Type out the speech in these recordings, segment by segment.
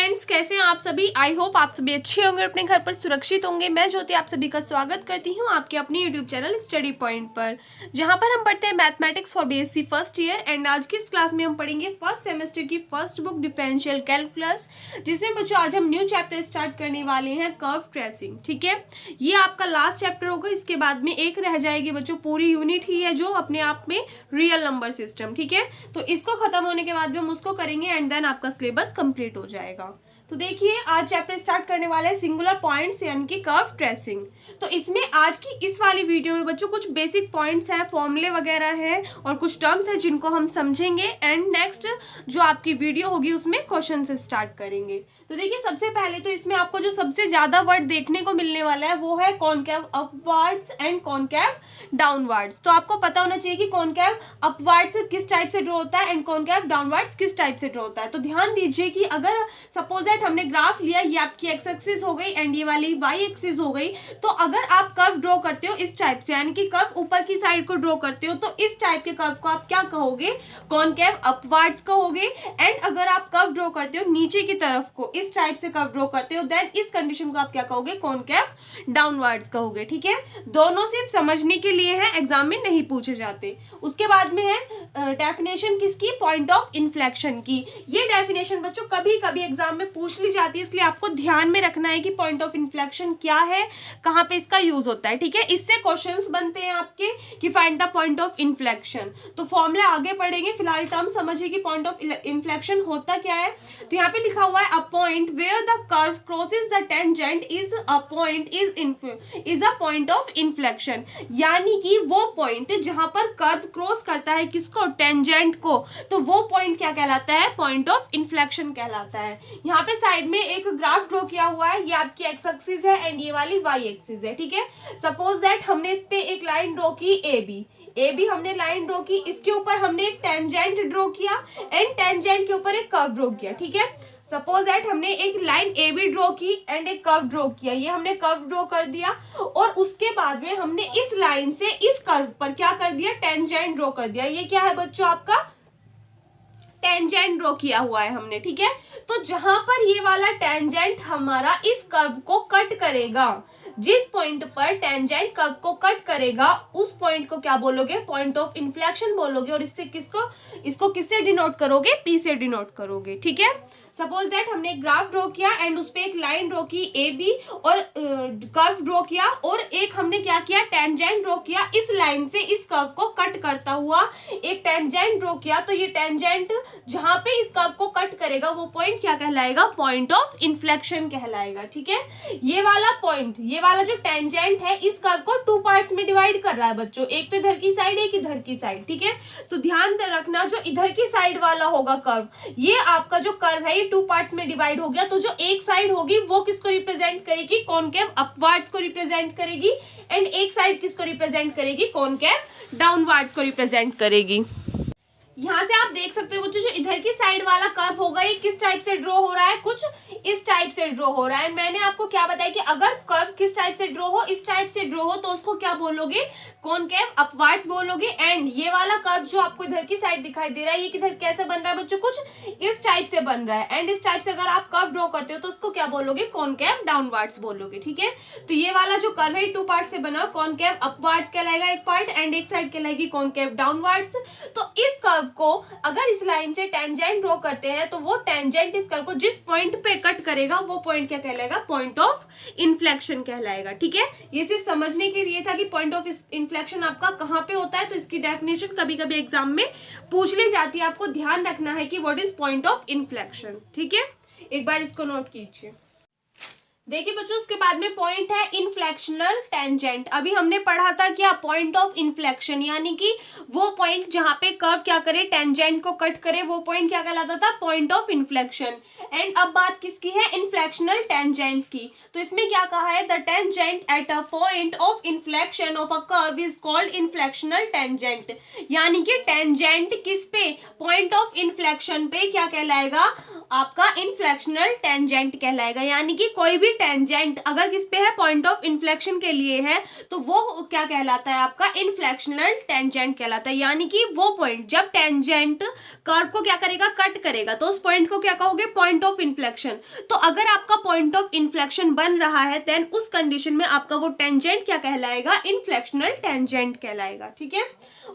Friends, कैसे हैं आप सभी। आई होप आप सभी अच्छे होंगे, अपने घर पर सुरक्षित होंगे। मैं ज्योति आप सभी का स्वागत करती हूं आपके अपनी यूट्यूब चैनल स्टडी पॉइंट पर, जहां पर हम पढ़ते हैं mathematics for BSc first year. And आज की इस क्लास में हम पढ़ेंगे फर्स्ट सेमेस्टर की फर्स्ट बुक डिफरेंशियल कैलकुलस, जिसमें बच्चों आज हम न्यू चैप्टर स्टार्ट करने वाले हैं, कर्व ट्रेसिंग। ठीक है, ये आपका लास्ट चैप्टर होगा। इसके बाद में एक रह जाएगी बच्चों, पूरी यूनिट ही है जो अपने आप में रियल नंबर सिस्टम। ठीक है, तो इसको खत्म होने के बाद भी हम उसको करेंगे एंड देन आपका सिलेबस कंप्लीट हो जाएगा। तो देखिए, आज चैप्टर स्टार्ट करने वाले हैं सिंगुलर पॉइंट्स यानी कि कर्व ट्रेसिंग। तो इसमें आज की इस वाली वीडियो में बच्चों कुछ बेसिक पॉइंट्स हैं, फॉर्मूले वगैरह हैं और कुछ टर्म्स हैं जिनको हम समझेंगे। एंड नेक्स्ट जो आपकी वीडियो होगी उसमें क्वेश्चन से स्टार्ट करेंगे। तो देखिए, सबसे पहले तो इसमें आपको जो सबसे ज्यादा वर्ड देखने को मिलने वाला है वो है concave upwards and concave downwards. तो आपको पता होना चाहिए कि कॉनकेव अपवर्ड्स किस टाइप से ड्रॉ होता है एंड कॉनकेव डाउनवर्ड्स किस टाइप से ड्रॉ होता है। तो ध्यान दीजिए कि अगर सपोज दैट हमने ग्राफ लिया, ये आपकी एक्स एक्सिस हो गई एंड ये वाली वाई एक्सिस हो गई। तो अगर आप कर्व ड्रॉ करते हो इस टाइप से, यानी कि कर्व ऊपर की साइड को ड्रॉ करते हो, तो इस टाइप के कर्व को आप क्या कहोगे, कॉनकेव अपवर्ड्स कहोगे। एंड अगर आप कर्व ड्रॉ करते हो नीचे की तरफ को, इस टाइप से कर्व ड्रॉ करते हो, देन इस कंडीशन को आप क्या कहोगे, कॉनकेव डाउनवर्ड्स कहोगे। ठीक है, दोनों सिर्फ समझने के लिए है, एग्जाम में नहीं पूछे जाते। उसके बाद में है डेफिनेशन किसकी, पॉइंट ऑफ इन्फ्लेक्शन की। ये डेफिनेशन बच्चों कभी कभी एग्जाम में पूछ ली जाती है, इसलिए आपको ध्यान में रखना है कि पॉइंट ऑफ इन्फ्लेक्शन क्या है, कहां पे इसका यूज होता है। ठीक है, इससे क्वेश्चंस बनते हैं आपके कि find the point of inflection. तो फॉर्मूला आगे पढ़ेंगे, फिलहाल टर्म समझिए कि पॉइंट ऑफ इन्फ्लेक्शन होता क्या है। तो यहाँ पे लिखा हुआ है a point where the curve crosses the tangent is a point is a point of inflection. यानी कि वो पॉइंट जहां पर कर्व क्रॉस करता है किसको, टेंजेंट को, तो वो पॉइंट क्या कहलाता है, पॉइंट ऑफ इन्फ्लेक्शन कहलाता है। यहाँ पे साइड में एक ग्राफ ड्रॉ किया हुआ है, ये आपकी एक्स एक्सिस है एंड ये वाली वाई एक्सिस है। ठीक है, सपोज दैट हमने इस पे एक लाइन ड्रॉ की ए बी हमने लाइन ड्रॉ की, इसके ऊपर हमने एक टेंजेंट ड्रॉ किया एंड टेंजेंट के ऊपर एक कर्व ड्रॉ किया। ठीक है, सपोज दैट हमने एक लाइन ए बी ड्रॉ की एंड एक कर्व ड्रॉ किया, ये हमने कर्व ड्रॉ कर दिया और उसके बाद में हमने इस लाइन से इस कर्व पर क्या कर दिया, टेंजेंट ड्रॉ कर दिया। ये क्या है बच्चों, आपका टेंजेंट ड्रॉ किया हुआ है हमने। ठीक है, तो जहां पर ये वाला टेंजेंट हमारा इस कर्व को कट करेगा, जिस पॉइंट पर टेंजेंट कर्व को कट करेगा उस पॉइंट को क्या बोलोगे, पॉइंट ऑफ इन्फ्लेक्शन बोलोगे। और इससे इसको किससे डिनोट करोगे, पी से डिनोट करोगे। ठीक है, सपोज दैट हमने एक ग्राफ ड्रॉ किया एंड उस पे एक लाइन ड्रॉ की ए बी और कर्व ड्रॉ किया और एक हमने क्या किया, टेंजेंट ड्रॉ किया, इस लाइन से इस कर्व को कट करता हुआ एक टेंजेंट ड्रॉ किया। तो ये टेंजेंट जहां पे इस कर्व को कट करेगा वो पॉइंट क्या कहलाएगा, पॉइंट ऑफ इन्फ्लेक्शन कहलाएगा। ठीक है, ये वाला पॉइंट, ये वाला जो टेंजेंट है इस कर्व को टू पार्ट्स में डिवाइड कर रहा है बच्चों, एक तो इधर की साइड, एक इधर की साइड। ठीक है, तो ध्यान रखना जो इधर की साइड वाला होगा कर्व, ये आपका जो कर्व है टू पार्ट्स में डिवाइड हो गया। तो जो एक साइड होगी वो किसको रिप्रेजेंट करेगी, कॉनकेव अपवर्ड्स को रिप्रेजेंट करेगी एंड एक साइड किसको रिप्रेजेंट करेगी, कॉनकेव डाउनवर्ड्स को रिप्रेजेंट करेगी। यहाँ से आप देख सकते हो बच्चों, जो इधर की साइड वाला कर्व होगा ये किस टाइप से ड्रॉ हो रहा है, कुछ इस टाइप से ड्रॉ हो रहा है। मैंने आपको क्या बताया कि अगर कर्व किस टाइप से ड्रॉ हो, इस टाइप से ड्रॉ हो, तो उसको क्या बोलोगे, कॉनकेव अपवर्ड्स बोलोगे। एंड ये वाला कर्व जो आपको इधर की साइड दिखाई दे रहा है, ये किधर कैसे बन रहा है बच्चों, कुछ इस टाइप से बन रहा है। एंड इस टाइप से अगर आप कर्व ड्रॉ करते हो तो उसको क्या बोलोगे, कॉनकेव डाउनवर्ड्स बोलोगे। ठीक है, तो ये वाला जो कर्व है टू पार्ट से बना, कॉनकेव अपवर्ड्स कहलाएगा एक पार्ट एंड एक साइड कहलाएगी कॉनकेव डाउनवर्ड्स। तो इस कर्व को अगर इस लाइन से टेंजेंट ड्रॉ करते हैं तो वो टेंजेंट इस कर्व को जिस पॉइंट पे कट करेगा वो पॉइंट क्या कहलाएगा, पॉइंट ऑफ इन्फ्लेक्शन कहलाएगा। ठीक है, ये सिर्फ समझने के लिए था कि पॉइंट ऑफ इन्फ्लेक्शन आपका कहां पे होता है। तो इसकी डेफिनेशन कभी कभी एग्जाम में पूछ ली जाती है, आपको ध्यान रखना है कि what is point of inflection. ठीक है, एक बार इसको नोट कीजिए। देखिए बच्चों, उसके बाद में पॉइंट है इन्फ्लेक्शनल टेंजेंट। अभी हमने पढ़ा था क्या, पॉइंट ऑफ इन्फ्लेक्शन यानी कि वो पॉइंट जहां पे कर्व क्या करे, टेंजेंट को कट करे, वो पॉइंट क्या कहलाता था, पॉइंट ऑफ इन्फ्लेक्शन। एंड अब बात किसकी है, इन्फ्लेक्शनल टेंजेंट की। तो इसमें क्या कहा है, the tangent at a point of inflection of a curve is called inflectional tangent. यानी कि टेंजेंट किस पे, पॉइंट ऑफ इन्फ्लेक्शन पे क्या कहलाएगा, आपका इन्फ्लेक्शनल टेंजेंट कहलाएगा। यानी कि कोई भी टेंजेंट अगर किस पे है, पॉइंट ऑफ इन्फ्लेक्शन के लिए है, तो वो क्या कहलाता है आपका, इन्फ्लेक्शनल टेंजेंट कहलाता है। यानी कि वो पॉइंट जब टेंजेंट कर्व को क्या करेगा, कट करेगा, तो उस पॉइंट को क्या कहोगे, पॉइंट ऑफ इन्फ्लेक्शन। तो अगर आपका पॉइंट ऑफ इन्फ्लेक्शन बन रहा है देन उस कंडीशन में आपका वो टेंजेंट क्या कहलाएगा, इन्फ्लेक्शनल टेंजेंट कहलाएगा। ठीक है,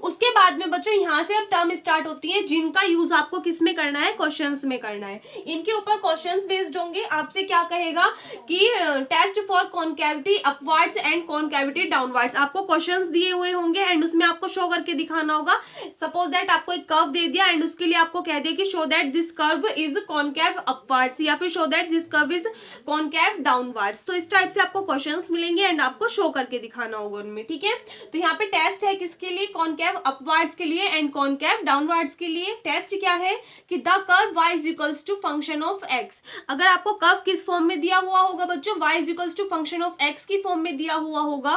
उसके बाद में बच्चों यहाँ से अब टर्म स्टार्ट होती है जिनका यूज आपको किस में करना है, क्वेश्चंस में करना है। इनके ऊपर क्वेश्चंस बेस्ड होंगे। आपसे क्या कहेगा कि test for concavity upwards and concavity downwards, आपको क्वेश्चंस दिए हुए होंगे एंड उसमें आपको शो करके दिखाना होगा। सपोज दैट आपको एक कर्व दे दिया एंड उसके लिए आपको कह दिया कि show that this curve is concave upwards या फिर show that this curve is concave downwards. तो इस टाइप से आपको क्वेश्चंस मिलेंगे एंड आपको शो करके दिखाना होगा उनमें। ठीक है, तो यहाँ पे टेस्ट है किसके लिए, कॉनकैव अपवर्ड्स के लिए एंड कॉनकैव डाउनवर्ड्स के लिए। टेस्ट क्या है कि the curve y is equals to function of x। अगर आपको कर्व किस फॉर्म में दिया हुआ होगा बच्चों, y is equals to function of x की फॉर्म में दिया हुआ होगा।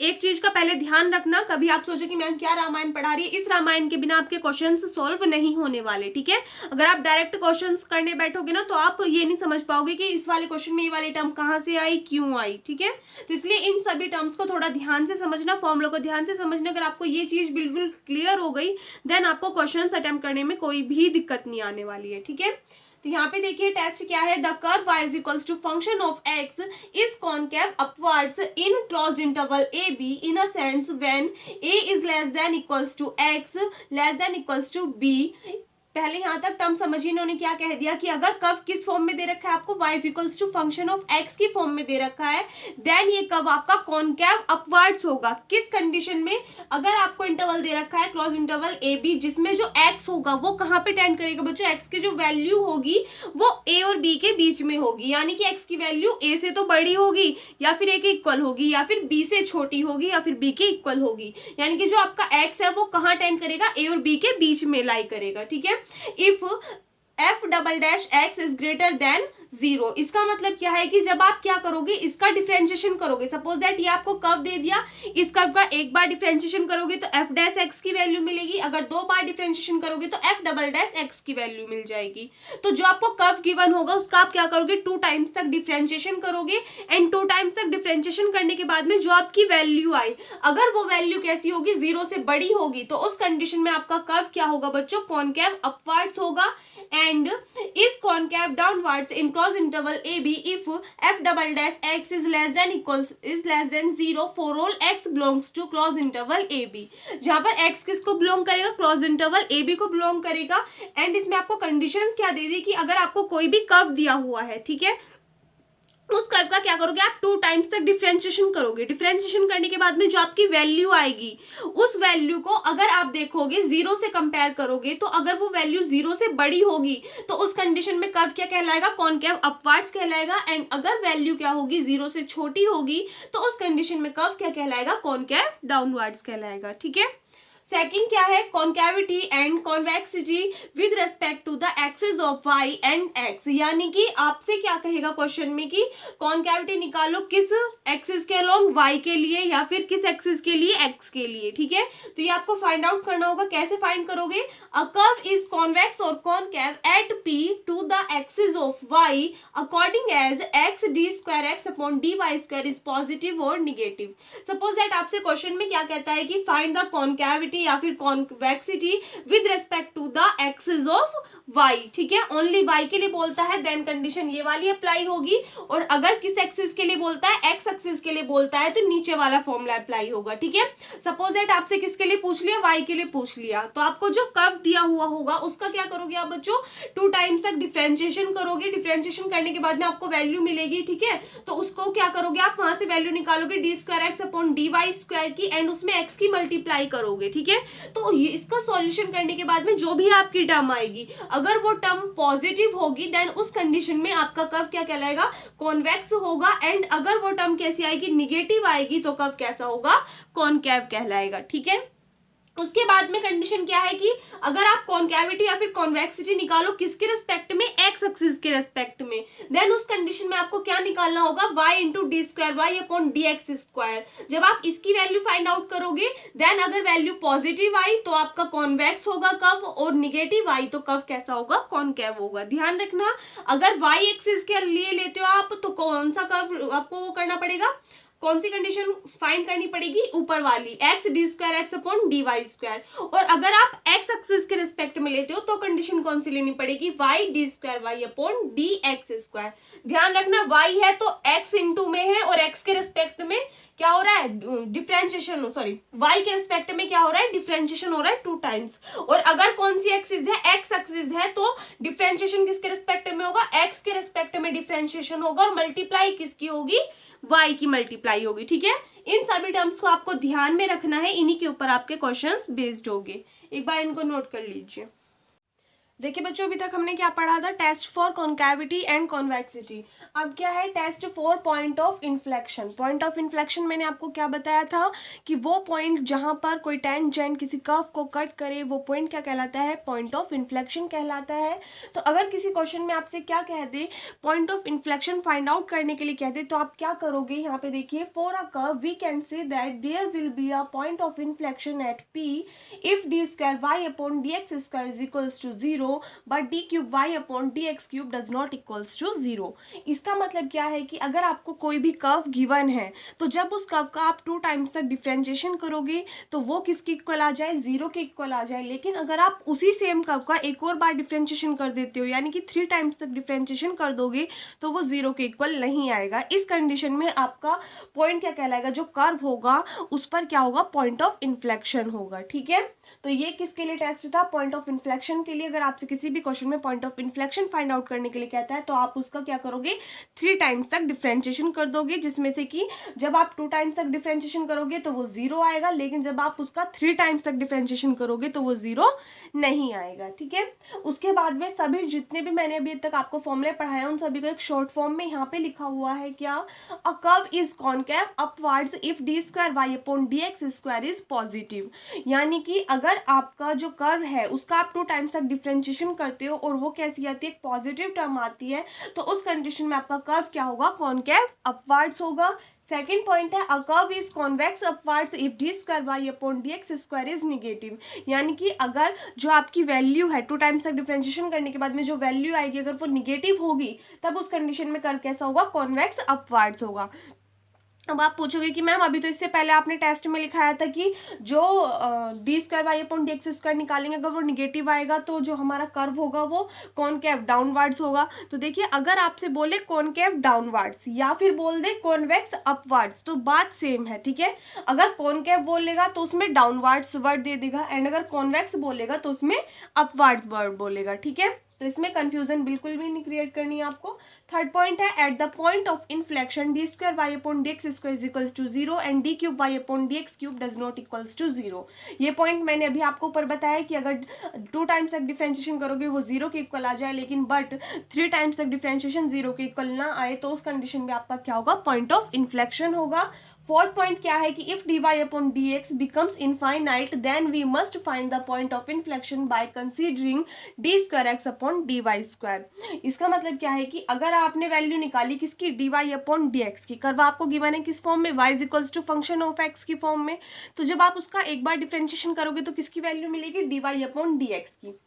एक चीज का पहले ध्यान रखना, कभी आप सोचो कि मैम क्या रामायण पढ़ा रही है, इस रामायण के बिना आपके क्वेश्चंस सॉल्व नहीं होने वाले। ठीक है, अगर आप डायरेक्ट क्वेश्चंस करने बैठोगे ना तो आप ये नहीं समझ पाओगे कि इस वाले क्वेश्चन में ये वाली टर्म कहाँ से आई, क्यों आई। ठीक है, तो इसलिए इन सभी टर्म्स को थोड़ा ध्यान से समझना, फॉर्मूला को ध्यान से समझना। अगर आपको ये चीज बिल्कुल क्लियर हो गई देन आपको क्वेश्चंस अटेम्प्ट करने में कोई भी दिक्कत नहीं आने वाली है। ठीक है, तो यहाँ पे देखिए टेस्ट क्या है, the curve y is equals to function of x is concave upwards in closed interval a b in a sense when a is less than equals to x less than equals to b। पहले यहाँ तक term समझिए, इन्होंने क्या कह दिया कि अगर कर्व किस फॉर्म में दे रखा है आपको, y is equals to function of x की फॉर्म में दे रखा है, देन ये कर्व आपका कॉनकैव अपवर्ड्स होगा। किस कंडीशन में, अगर आपको इंटरवल दे रखा है क्लोज इंटरवल ए बी जिसमें जो x होगा वो कहाँ पे टेंड करेगा बच्चों, x की जो वैल्यू होगी वो a और b के बीच में होगी। यानी कि x की वैल्यू a से तो बड़ी होगी या फिर a के इक्वल होगी या फिर b से छोटी होगी या फिर b के इक्वल होगी। यानी कि जो आपका x है वो कहाँ टेंड करेगा, a और b के बीच में लाई करेगा। ठीक है, if f double dash x is greater than 0, इसका मतलब क्या है कि जब आप क्या करोगे, इसका डिफरेंशिएशन करोगे। सपोज दैट ये आपको कर्व दे दिया, इस कर्व का एक बार डिफरेंशिएशन करोगे तो f डैश x की वैल्यू मिलेगी, अगर दो बार डिफरेंशिएशन करोगे तो f डबल डैश x की वैल्यू मिल जाएगी। तो जो आपको कर्व गिवन होगा उसका आप क्या करोगे, 2 टाइम्स तक डिफरेंशिएशन करोगे एंड 2 टाइम्स तक डिफरेंशिएशन करने के बाद में जो आपकी वैल्यू आई, अगर वो वैल्यू कैसी होगी, 0 से बड़ी होगी, तो उस कंडीशन में आपका कर्व क्या होगा बच्चों, कॉनकैव अपवर्ड्स होगा and is concave downwards in close interval a b if f double dash x is less than 0 for all x belongs to close interval a b. जहां पर x किसको belong करेगा, close interval a b को belong करेगा। And इसमें आपको conditions क्या दे दी कि अगर आपको कोई भी कर्व दिया हुआ है, ठीक है, उस कर्व का क्या करोगे आप, 2 टाइम्स तक डिफरेंशिएशन करोगे। डिफरेंशिएशन करने के बाद में जो आपकी वैल्यू आएगी उस वैल्यू को अगर आप देखोगे 0 से कंपेयर करोगे तो अगर वो वैल्यू 0 से बड़ी होगी तो उस कंडीशन में कर्व क्या कहलाएगा, कॉनकैव अपवर्ड्स कहलाएगा। एंड अगर वैल्यू क्या होगी, 0 से छोटी होगी तो उस कंडीशन में कर्व क्या कहलाएगा, कॉनकैव डाउनवर्ड्स कहलाएगा। ठीक है, सेकंड क्या है, concavity and convexity with respect to the axis of y and x। यानी कि आपसे क्या कहेगा क्वेश्चन में कि कॉनकैविटी निकालो किस एक्सिस के अलोंग y के लिए या फिर किस एक्सिस के लिए x के लिए। ठीक है, तो ये आपको फाइंड आउट करना होगा। कैसे फाइंड करोगे, अ कर्व इज कॉन्वेक्स और concave at p to the axis of y according as x d square x upon dy square is positive और निगेटिव। सपोज दैट आपसे क्वेश्चन में क्या कहता है कि फाइंड द कॉनकैविटी या फिर convexity with respect to the axis of y। ठीक है, ओनली y के लिए बोलता है देन कंडीशन ये वाली अप्लाई होगी, और अगर किस एक्सिस के लिए बोलता है, x एक्सिस के लिए बोलता है, तो नीचे वाला फॉर्मूला अप्लाई होगा। ठीक है, सपोज दैट आपसे किसके लिए पूछ लिया, y के लिए पूछ लिया, तो आपको जो कर्व दिया हुआ होगा उसका क्या करोगे आप बच्चों, 2 टाइम्स तक डिफरेंशिएशन करोगे। डिफरेंशिएशन करने के बाद में आपको वैल्यू मिलेगी। ठीक है, तो उसको क्या करोगे आप, वहां से वैल्यू निकालोगे d square x upon dy square की एंड उसमें x की मल्टीप्लाई करोगे। ठीक है, तो इसका सॉल्यूशन करने के बाद में जो भी आपकी टर्म आएगी, अगर वो टर्म पॉजिटिव होगी देन उस कंडीशन में आपका कर्व क्या कहलाएगा, कॉन्वेक्स होगा। एंड अगर वो टर्म कैसी आएगी, निगेटिव आएगी, तो कर्व कैसा होगा, कॉनकैव कहलाएगा। ठीक है, उसके बाद में कंडीशन क्या है कि अगर आप कॉन्केविटी या फिर कॉन्वेक्सिटी निकालो किसके रेस्पेक्ट में, एक्स एक्सिस के रेस्पेक्ट में, देन उस कंडीशन में आपको क्या निकालना होगा, y into D square Y upon D X square. जब आप इसकी वैल्यू फाइंड आउट करोगे देन अगर वैल्यू पॉजिटिव आई तो आपका कॉन्वेक्स होगा कर्व, और निगेटिव आई तो कर्व कैसा होगा, कॉनकेव होगा। ध्यान रखना, अगर y एक्सिस के लिए लेते हो आप तो कौन सा कर्व आपको वो करना पड़ेगा, कौन सी कंडीशन फाइंड करनी पड़ेगी, ऊपर वाली, X D square x upon D Y square. और अगर आप एक्स एक्सिस के रिस्पेक्ट में लेते हो तो कंडीशन कौन सी लेनी पड़ेगी, Y D square Y upon D X square. ध्यान रखना, वाई है तो एक्स इंटू में है, और एक्स के रिस्पेक्ट में क्या हो रहा है, डिफ्रेंशिएशन, सॉरी वाई के रिस्पेक्ट में क्या हो रहा है, डिफ्रेंशिएशन हो रहा है 2 टाइम्स। और अगर कौन सी एक्सिस है, एक्स एक्सिस है, तो डिफ्रेंशिएशन किसके रिस्पेक्ट में होगा, एक्स के रिस्पेक्ट में डिफ्रेंशिएशन होगा, और मल्टीप्लाई किसकी होगी, y की मल्टीप्लाई होगी। ठीक है, इन सभी टर्म्स को आपको ध्यान में रखना है, इन्हीं के ऊपर आपके क्वेश्चंस बेस्ड होंगे। एक बार इनको नोट कर लीजिए। देखिए बच्चों, अभी तक हमने क्या पढ़ा था, test for concavity and convexity. अब क्या है, test for point of inflection. Point of inflection मैंने आपको क्या बताया था कि वो पॉइंट जहां पर कोई टेंजेंट किसी कर्व को कट करे वो पॉइंट क्या कहलाता है, पॉइंट ऑफ इन्फ्लेक्शन कहलाता है। तो अगर किसी क्वेश्चन में आपसे क्या कह दे, point of inflection find out करने के लिए कह दे, तो आप क्या करोगे, यहाँ पे देखिए, for a curve we can say that there will be a point of inflection at P if D square Y upon D X square is equals to 0 but D cube Y upon D X cube does not equals to 0। इसका मतलब क्या है कि अगर आपको कोई भी curve given है तो जब उस कर्व का आप 2 टाइम्स तक डिफ्रेंशिएशन करोगे तो वो किसके इक्वल आ जाए, 0 के इक्वल आ जाए। लेकिन अगर आप उसी सेम कर्व का एक और बार डिफ्रेंशिएशन कर देते हो, यानी कि 3 टाइम्स तक डिफ्रेंशिएशन कर दोगे, तो वो 0 के इक्वल नहीं आएगा। इस कंडीशन में आपका पॉइंट क्या कहलाएगा, जो कर्व होगा उस पर क्या होगा, पॉइंट ऑफ इन्फ्लेक्शन होगा। ठीक है, तो ये किसके लिए टेस्ट था, पॉइंट ऑफ इन्फ्लेक्शन के लिए। अगर आपसे किसी भी क्वेश्चन में point of inflection find out करने के लिए कहता है तो आप उसका क्या करोगे, 3 टाइम्स तक डिफ्रेंशिएशन कर दोगे, जिसमें से कि जब आप 2 टाइम्स तक डिफ्रेंशिएशन करोगे तो वो 0 आएगा, लेकिन जब आप उसका 3 टाइम्स तक डिफ्रेंशिएशन करोगे तो वो 0 नहीं आएगा। ठीक है, उसके बाद में सभी जितने भी मैंने अभी तक आपको फॉर्मूले पढ़ाए हैं उन सभी को एक शॉर्ट फॉर्म में यहाँ पे लिखा हुआ है, क्या, a curve is concave upwards if D square Y upon D X square is positive. यानी कि अगर आपका जो कर्व है उसका आप 2 टाइम्स तक डिफ्रेंशिएशन करते हो और वो कैसी आती है, एक पॉजिटिव टर्म आती है, तो उस कंडीशन में आपका कर्व क्या होगा, कॉनकेव अपवर्ड्स होगा। सेकेंड पॉइंट है, a curve is convex upwards if D square Y upon D X square is negative. यानी कि अगर जो आपकी वैल्यू है 2 टाइम्स तक डिफ्रेंशिएशन करने के बाद में जो वैल्यू आएगी अगर वो निगेटिव होगी तब उस कंडीशन में कर्व कैसा होगा, कॉन्वेक्स अपवर्ड्स होगा। अब आप पूछोगे कि मैम अभी तो इससे पहले आपने टेस्ट में लिखाया था कि जो D square Y upon D X square निकालेंगे अगर वो निगेटिव आएगा तो जो हमारा कर्व होगा वो कॉनकेव डाउनवर्ड्स होगा। तो देखिए, अगर आपसे बोले कॉनकेव डाउनवर्ड्स या फिर बोल दे कॉन्वेक्स अपवर्ड्स तो बात सेम है। ठीक है, अगर कॉनकेव बोलेगा तो उसमें डाउनवर्ड्स वर्ड दे देगा, एंड अगर कॉन्वेक्स बोलेगा तो उसमें अपवर्ड्स वर्ड बोलेगा। ठीक है, तो इसमें कंफ्यूजन बिल्कुल भी नहीं क्रिएट करनी है आपको। थर्ड पॉइंट है, at the point of inflection D square Y upon D X square is equals to 0 and D cube Y upon D X cube does not equals to 0। ये point मैंने अभी आपको ऊपर बताया कि अगर 2 टाइम्स तक डिफ्रेंशिएशन करोगे वो 0 के इक्वल आ जाए, लेकिन बट 3 टाइम्स तक डिफ्रेंशिएशन 0 के इक्वल ना आए तो उस कंडीशन में आपका क्या होगा, पॉइंट ऑफ इन्फ्लेक्शन होगा। फोर्थ पॉइंट क्या है कि if D Y upon D X becomes infinite then we must find the point of inflection by considering D square x upon D Y square. इसका मतलब क्या है कि अगर आपने वैल्यू निकाली किसकी, D Y upon D X की, कर्व आपको गिवन है किस फॉर्म में, Y is equals to function of X की फॉर्म में, तो जब आप उसका एक बार डिफ्रेंशिएशन करोगे तो किसकी वैल्यू मिलेगी, D Y upon D X की।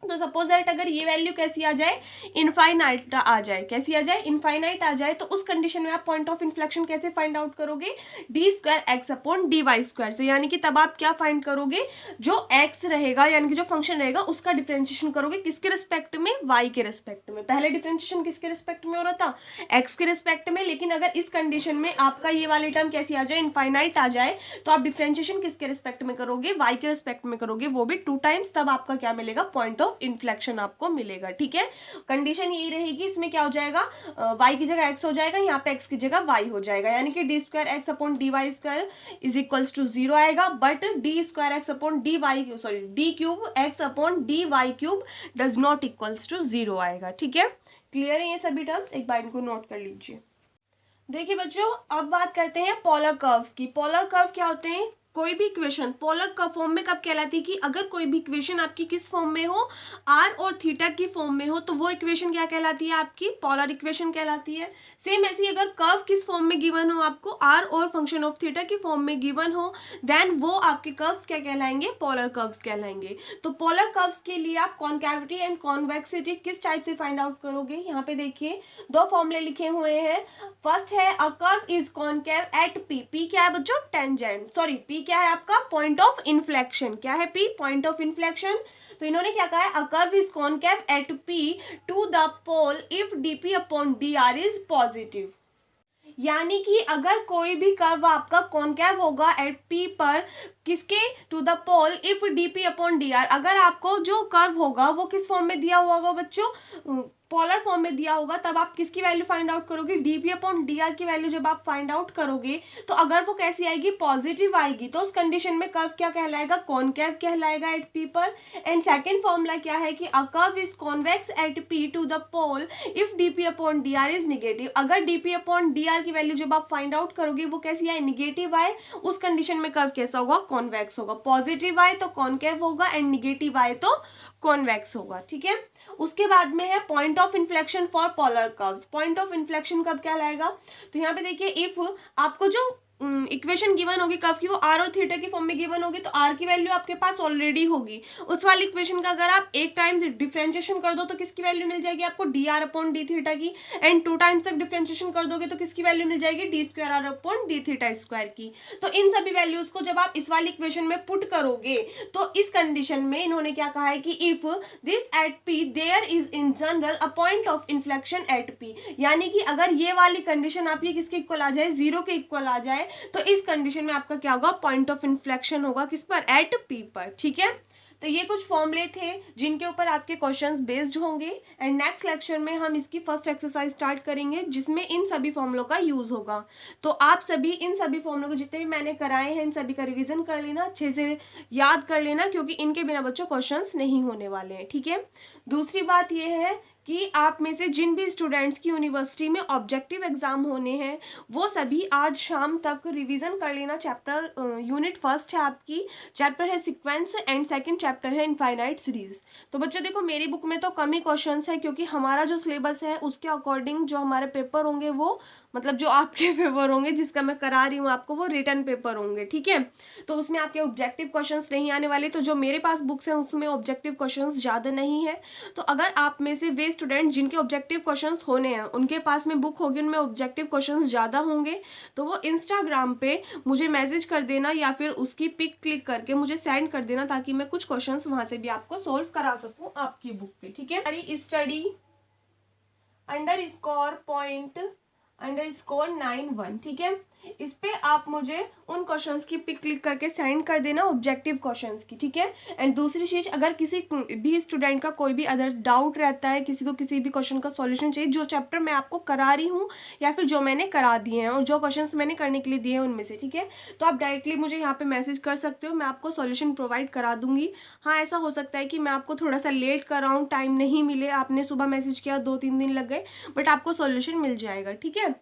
तो सपोज दैट अगर ये वैल्यू कैसी आ जाए, इनफाइनाइट आ जाए, कैसी आ जाए, इनफाइनाइट आ जाए, तो उस कंडीशन में आप पॉइंट ऑफ इन्फ्लेक्शन कैसे फाइंड आउट करोगे, d square x upon D Y square से। यानी कि तब आप क्या फाइंड करोगे, जो एक्स रहेगा यानी कि जो फंक्शन रहेगा उसका डिफ्रेंशिएशन करोगे किसके रिस्पेक्ट में, वाई के रिस्पेक्ट में। पहले डिफ्रेंशिएशन किसके रिस्पेक्ट में हो रहा था, एक्स के रिस्पेक्ट में, लेकिन अगर इस कंडीशन में आपका ये वाली टर्म कैसी आ जाए, इनफाइनाइट आ जाए, तो आप डिफ्रेंशिएशन किसके रिस्पेक्ट में करोगे, वाई के रिस्पेक्ट में करोगे, वो भी 2 टाइम्स, तब आपका क्या मिलेगा, पॉइंट ऑफ इन्फ्लेक्शन आपको मिलेगा। ठीक है, कंडीशन यही रहेगी, इसमें क्या हो जाएगा, y की जगह x हो जाएगा, यहाँ पे x की जगह y हो जाएगा, यानी कि d square x upon D Y square is equals to 0 आएगा, but d square x upon D y sorry d cube x upon D y cube does not equals to 0 आएगा। ठीक है, क्लियर है ये सभी टर्म्स, एक बार इनको note कर लीजिए। देखिए बच्चों, अब बात करते हैं पोलर कर्व्स की। पोलर कर्व क्या होते हैं, कोई भी इक्वेशन पोलर का फॉर्म में कब कहलाती है कि अगर कोई भी इक्वेशन आपकी किस फॉर्म में हो, आर और थीटा की फॉर्म में हो, तो वो इक्वेशन क्या कहलाती है, आपकी पोलर इक्वेशन कहलाती है। सेम ऐसे ही अगर कर्व किस फॉर्म में गिवन हो, आपको आर और फंक्शन ऑफ थीटा की फॉर्म में गिवन हो, देन वो आपके कर्व्स क्या कहलाएंगे, पोलर कर्व्स कहलाएंगे। तो पोलर कर्व्स के लिए आप कॉन्कैविटी एंड कॉन्वेक्सिटी किस टाइप से फाइंड आउट करोगे, यहाँ पे देखिए दो फॉर्मूले लिखे हुए हैं। फर्स्ट है a curve is concave at P, P क्या है बच्चों, टेंजेंट, सॉरी पी क्या है आपका, पॉइंट ऑफ इन्फ्लेक्शन, क्या है पी, पॉइंट ऑफ इन्फ्लेक्शन। तो इन्होंने क्या कहा है, a curve is concave at P to the pole if dp upon d r is positive. यानी कि अगर कोई भी कर्व आपका कॉन्केव होगा एट पी पर, किसके, to the pole if dp upon d r, अगर आपको जो कर्व होगा वो किस फॉर्म में दिया हुआ होगा बच्चों, पोलर फॉर्म में दिया होगा, तब आप किसकी वैल्यू फाइंड आउट करोगे, डीपी अपॉन डी आर की वैल्यू जब आप फाइंड आउट करोगे तो अगर वो कैसी आएगी, पॉजिटिव आएगी, तो उस कंडीशन में कर्व क्या कहलाएगा, कॉन्केव कहलाएगा एट पी पर। एंड सेकंड फॉर्मूला क्या है कि a curve is convex at P to the pole if dp upon d r is negative, अगर डीपी अपॉन डी आर की वैल्यू जब आप फाइंड आउट करोगे वो कैसी आए, निगेटिव आए, उस कंडीशन में कर्व कैसा होगा, कॉन्वेक्स होगा। पॉजिटिव आए तो कॉन्केव होगा एंड निगेटिव आए तो कॉन्वेक्स होगा, ठीक है। उसके बाद में है point of inflection for polar curves. Point of inflection कब क्या लाएगा, तो यहाँ पे देखिए इफ आपको जो इक्वेशन गिवन होगी कर्व की वो आर और थीटा की फॉर्म में गिवन होगी, तो आर की वैल्यू आपके पास ऑलरेडी होगी, उस वाली इक्वेशन का अगर आप एक टाइम डिफरेंशिएशन कर दो तो किसकी वैल्यू मिल जाएगी आपको, d r upon d theta की। एंड 2 टाइम्स तक डिफरेंशिएशन कर दोगे तो किसकी वैल्यू मिल जाएगी, d square r upon d theta square की। तो इन सभी वैल्यूज को जब आप इस वाली इक्वेशन में पुट करोगे तो इस कंडीशन में इन्होंने क्या कहा है कि if this at P there is in general a point of inflection at P, यानी कि अगर ये वाली कंडीशन आपकी किसके इक्वल आ जाए, जीरो के इक्वल आ जाए, तो इस कंडीशन में आपका क्या होगा, पॉइंट ऑफ इन्फ्लेक्शन होगा किस पर, एट पी पर, ठीक है। तो ये कुछ फॉर्मूले थे जिनके ऊपर आपके क्वेश्चंस बेस्ड होंगे। एंड नेक्स्ट लेक्चर में हम इसकी फर्स्ट एक्सरसाइज स्टार्ट करेंगे जिसमें इन सभी फॉर्मूलों का यूज होगा। तो आप सभी इन सभी फॉर्मूलों को जितने भी मैंने कराए हैं इन सभी का रिवीजन कर लेना, अच्छे से याद कर लेना, क्योंकि इनके बिना बच्चों क्वेश्चंस नहीं होने वाले हैं, ठीक है। दूसरी बात यह है कि आप में से जिन भी स्टूडेंट्स की यूनिवर्सिटी में ऑब्जेक्टिव एग्जाम होने हैं वो सभी आज शाम तक रिवीजन कर लेना। चैप्टर यूनिट फर्स्ट है आपकी, चैप्टर है सीक्वेंस एंड सेकंड चैप्टर है इनफाइनाइट सीरीज। तो बच्चों देखो मेरी बुक में तो कम ही क्वेश्चंस है, क्योंकि हमारा जो सिलेबस है उसके अकॉर्डिंग जो हमारे पेपर होंगे वो, मतलब जो आपके पेपर होंगे जिसका मैं करा रही हूँ आपको, वो रिटर्न पेपर होंगे, ठीक है। तो उसमें आपके ऑब्जेक्टिव क्वेश्चंस नहीं आने वाले। तो जो मेरे पास बुक्स हैं उसमें ऑब्जेक्टिव क्वेश्चंस ज़्यादा नहीं है। तो अगर आप में से वे स्टूडेंट जिनके ऑब्जेक्टिव क्वेश्चंस होने हैं उनके पास में बुक होगी, उनमें ऑब्जेक्टिव क्वेश्चंस ज़्यादा होंगे, तो वो इंस्टाग्राम पे मुझे मैसेज कर देना या फिर उसकी पिक क्लिक करके मुझे सेंड कर देना, ताकि मैं कुछ क्वेश्चंस वहाँ से भी आपको सोल्व करा सकूँ आपकी बुक पे, ठीक है। हमारी स्टडी _point_91, ठीक है। इस पे आप मुझे उन क्वेश्चंस की पिक क्लिक करके सेंड कर देना, ऑब्जेक्टिव क्वेश्चंस की, ठीक है। एंड दूसरी चीज़, अगर किसी भी स्टूडेंट का कोई भी अदर डाउट रहता है, किसी को किसी भी क्वेश्चन का सॉल्यूशन चाहिए, जो चैप्टर मैं आपको करा रही हूँ या फिर जो मैंने करा दिए हैं और जो क्वेश्चंस मैंने करने के लिए दिए हैं उनमें से, ठीक है, तो आप डायरेक्टली मुझे यहाँ पे मैसेज कर सकते हो, मैं आपको सॉल्यूशन प्रोवाइड करा दूंगी। हाँ, ऐसा हो सकता है कि मैं आपको थोड़ा सा लेट कराऊँ, टाइम नहीं मिले, आपने सुबह मैसेज किया 2-3 दिन लग गए, बट आपको सॉल्यूशन मिल जाएगा, ठीक है।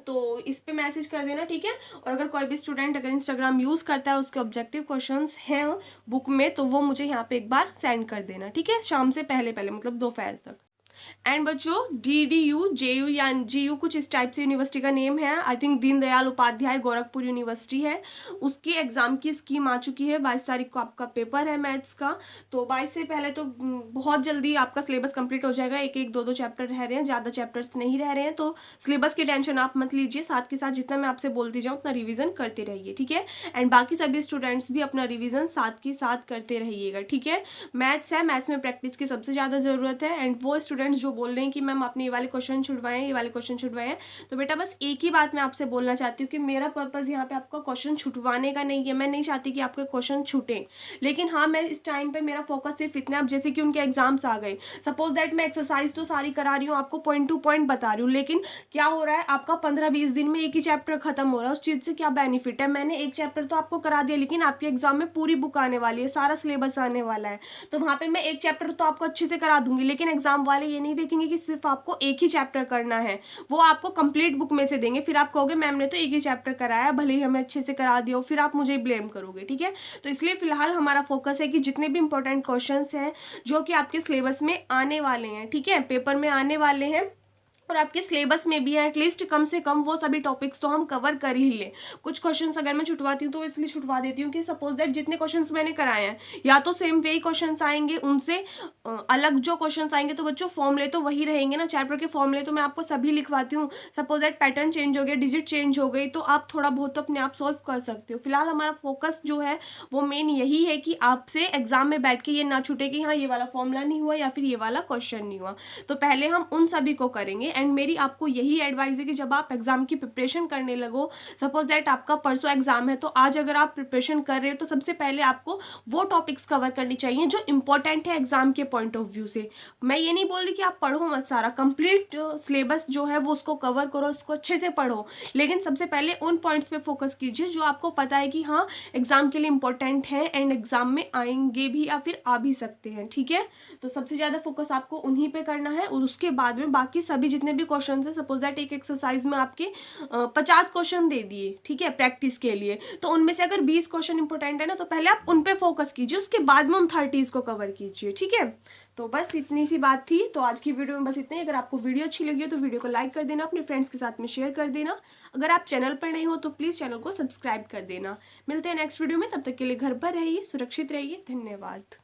तो इस पे मैसेज कर देना, ठीक है। और अगर कोई भी स्टूडेंट अगर इंस्टाग्राम यूज़ करता है, उसके ऑब्जेक्टिव क्वेश्चंस हैं बुक में, तो वो मुझे यहाँ पे एक बार सेंड कर देना, ठीक है, शाम से पहले मतलब दोपहर तक। एंड बच्चों DDU JU या GU कुछ इस टाइप से यूनिवर्सिटी का नेम है, I think Deendayal Upadhyay Gorakhpur university है। उसकी एग्ज़ाम की स्कीम आ चुकी है, 22 तारीख को आपका पेपर है मैथ्स का। तो 22 से पहले तो बहुत जल्दी आपका सिलेबस कंप्लीट हो जाएगा, 1-1, 2-2 चैप्टर रह रहे हैं, ज़्यादा चैप्टर्स नहीं रह रहे हैं। तो सिलेबस की टेंशन आप मत लीजिए, साथ के साथ जितना मैं आपसे बोलती जाऊँ उतना रिविज़न करते रहिए, ठीक है। एंड बाकी सभी स्टूडेंट्स भी अपना रिविज़न साथ के साथ करते रहिएगा, ठीक है। मैथ्स है, मैथ्स में प्रैक्टिस की सबसे ज़्यादा ज़रूरत है। एंड वो स्टूडेंट्स जो बोल रहे हैं कि मैम आपने ये वाले क्वेश्चन छुड़वाए हैं, ये वाले क्वेश्चन छुड़वाए हैं, तो बेटा बस एक ही बात मैं आपसे बोलना चाहती हूँ कि मेरा पर्पज़ यहाँ पे आपका क्वेश्चन छुटवाने का नहीं है। मैं नहीं चाहती कि आपके क्वेश्चन छूटे, लेकिन हाँ मैं इस टाइम पे मेरा फोकस सिर्फ इतना, अब जैसे कि उनके एग्जाम्स आ गए, सपोज दैट मैं एक्सरसाइज तो सारी करा रही हूँ, आपको पॉइंट टू पॉइंट बता रही हूँ, लेकिन क्या हो रहा है आपका 15-20 दिन में एक ही चैप्टर खत्म हो रहा है। उस चीज़ से क्या बेनिफिट है, मैंने एक चैप्टर तो आपको करा दिया, लेकिन आपके एग्जाम में पूरी बुक आने वाली है, सारा सिलेबस आने वाला है, तो वहाँ पर मैं एक चैप्टर तो आपको अच्छे से करा दूंगी, लेकिन एग्जाम वाले ये नहीं देखेंगे कि सिर्फ आपको एक ही चैप्टर करना है, वो आपको कंप्लीट बुक में से देंगे। फिर आप कहोगे मैम ने तो एक ही चैप्टर कराया, भले ही हमें अच्छे से करा दिया हो, फिर आप मुझे ब्लेम करोगे, ठीक है। तो इसलिए फिलहाल हमारा फोकस है कि जितने भी इंपॉर्टेंट क्वेश्चंस हैं जो कि आपके सिलेबस में आने वाले हैं, ठीक है, पेपर में आने वाले हैं और आपके सिलेबस में भी है, एटलीस्ट कम से कम वो सभी टॉपिक्स तो हम कवर कर ही लें। कुछ क्वेश्चंस अगर मैं छुटवाती हूँ तो इसलिए छुटवा देती हूँ कि सपोज दैट जितने क्वेश्चंस मैंने कराए हैं या तो सेम वे क्वेश्चंस आएंगे, उनसे अलग जो क्वेश्चंस आएंगे तो बच्चों फॉर्मूले तो वही रहेंगे ना, चैप्टर के फॉर्मूले तो मैं आपको सभी लिखवाती हूँ। सपोज दैट पैटर्न चेंज हो गया, डिजिट चेंज हो गई, तो आप थोड़ा बहुत तो अपने आप सॉल्व कर सकते हो। फिलहाल हमारा फोकस जो है वो मेन यही है कि आपसे एग्जाम में बैठ के ये ना छूटे कि हाँ ये वाला फॉर्मूला नहीं हुआ या फिर ये वाला क्वेश्चन नहीं हुआ। तो पहले हम उन सभी को करेंगे एंड मेरी आपको यही एडवाइस है कि जब आप एग्जाम की प्रिपरेशन करने लगो, सपोज दैट आपका परसों एग्जाम है तो आज अगर आप प्रिपरेशन कर रहे हो तो सबसे पहले आपको वो टॉपिक्स कवर करनी चाहिए जो इंपॉर्टेंट है एग्जाम के पॉइंट ऑफ व्यू से। मैं ये नहीं बोल रही कि आप पढ़ो मत, सारा कंप्लीट सिलेबस जो है वो उसको कवर करो, उसको अच्छे से पढ़ो, लेकिन सबसे पहले उन पॉइंट्स पे फोकस कीजिए जो आपको पता है कि हाँ एग्जाम के लिए इंपॉर्टेंट है एंड एग्जाम में आएंगे भी या फिर आ भी सकते हैं, ठीक है। तो सबसे ज़्यादा फोकस आपको उन्हीं पे करना है और उसके बाद में बाकी सभी जितने भी क्वेश्चन है, सपोज दैट एक एक्सरसाइज में आपके 50 क्वेश्चन दे दिए, ठीक है, प्रैक्टिस के लिए, तो उनमें से अगर 20 क्वेश्चन इंपॉर्टेंट है ना तो पहले आप उन पे फोकस कीजिए, उसके बाद में उन 30 को कवर कीजिए, ठीक है। तो बस इतनी सी बात थी, तो आज की वीडियो में बस इतना ही। अगर आपको वीडियो अच्छी लगी हो तो वीडियो को लाइक कर देना, अपने फ्रेंड्स के साथ में शेयर कर देना। अगर आप चैनल पर नहीं हो तो प्लीज़ चैनल को सब्सक्राइब कर देना। मिलते हैं नेक्स्ट वीडियो में, तब तक के लिए घर पर रहिए, सुरक्षित रहिए, धन्यवाद।